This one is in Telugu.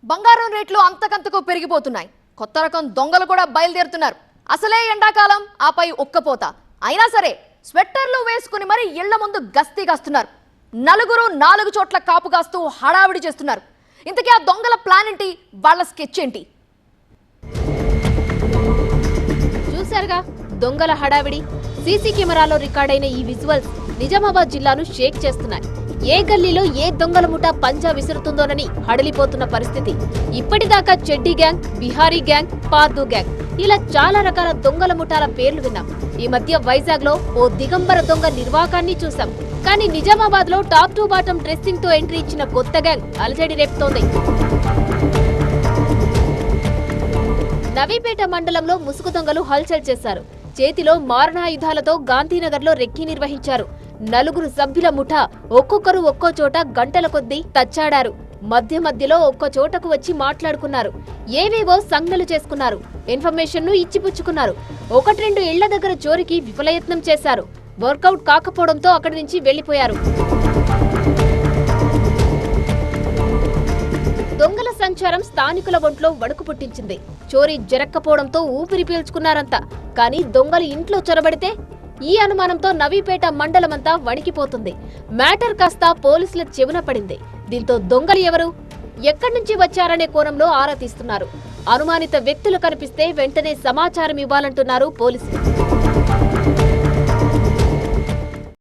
బంగారం రేట్లు అంతకంతకు పెరిగిపోతున్నాయి. కొత్త రకం దొంగలు కూడా బయలుదేరుతున్నారు. అసలే ఎండాకాలం, ఆపై ఒక్కపోత. అయినా సరే స్వెట్టర్లు వేసుకుని మరి ఇళ్ల ముందు గస్తీ కాస్తున్నారు. నలుగురు 4 చోట్ల కాపు కాస్తూ హడావిడి చేస్తున్నారు. ఇంతకీ ఆ దొంగల ప్లాన్ ఏంటి? వాళ్ళ స్కెచ్ ఏంటి? చూశారుగా దొంగల హడావిడి. సీసీ కెమెరాలో రికార్డైన ఈ విజువల్స్ నిజామాబాద్ జిల్లాను షేక్ చేస్తున్నాయి. ఏ గల్లీలో ఏ దొంగల ముఠా పంజా విసురుతుందోనని హడలిపోతున్న పరిస్థితి. ఇప్పటిదాకా చెడ్డీ గ్యాంగ్, బిహారీ గ్యాంగ్, పార్దు గ్యాంగ్ ఇలా చాలా రకాల దొంగల ముఠాల పేర్లు విన్నాం. ఈ మధ్య వైజాగ్ లో ఓ దిగంబర దొంగ నిర్వాకాన్ని చూసాం. కానీ నిజామాబాద్ లో టాప్ టు బాటం డ్రెస్సింగ్ తో ఎంట్రీ ఇచ్చిన కొత్త గ్యాంగ్ అలజడి రేపుతోంది. నవీపేట మండలంలో ముసుగు దొంగలు హల్చల్ చేశారు. చేతిలో మారణాయుధాలతో గాంధీనగర్ లో రెక్కీ నిర్వహించారు. 4 సభ్యుల ముఠా ఒక్కొక్కరు ఒక్కో చోట గంటల కొద్దీ తచ్చాడారు. మధ్య మధ్యలో ఒక్కో చోటకు వచ్చి మాట్లాడుకున్నారు. ఏవేవో సంజ్ఞలు చేసుకున్నారు. ఇన్ఫర్మేషన్ ను ఇచ్చిపుచ్చుకున్నారు. 1-2 ఇళ్ల దగ్గర చోరికి విఫలయత్నం చేశారు. వర్కౌట్ కాకపోవడంతో అక్కడి నుంచి వెళ్లిపోయారు. దొంగల సంచారం స్థానికుల ఒంట్లో వణుకు పుట్టించింది. చోరీ జరక్కపోవడంతో ఊపిరి పీల్చుకున్నారంతా. కానీ దొంగలు ఇంట్లో చొరబడితే ఈ అనుమానంతో నవీపేట మండలమంతా వణికిపోతుంది. మ్యాటర్ కాస్త పోలీసుల చెవున పడింది. దీంతో దొంగలు ఎవరు, ఎక్కడి నుంచి వచ్చారనే కోణంలో ఆరా తీస్తున్నారు. అనుమానిత వ్యక్తులు కనిపిస్తే వెంటనే సమాచారం ఇవ్వాలంటున్నారు పోలీసులు.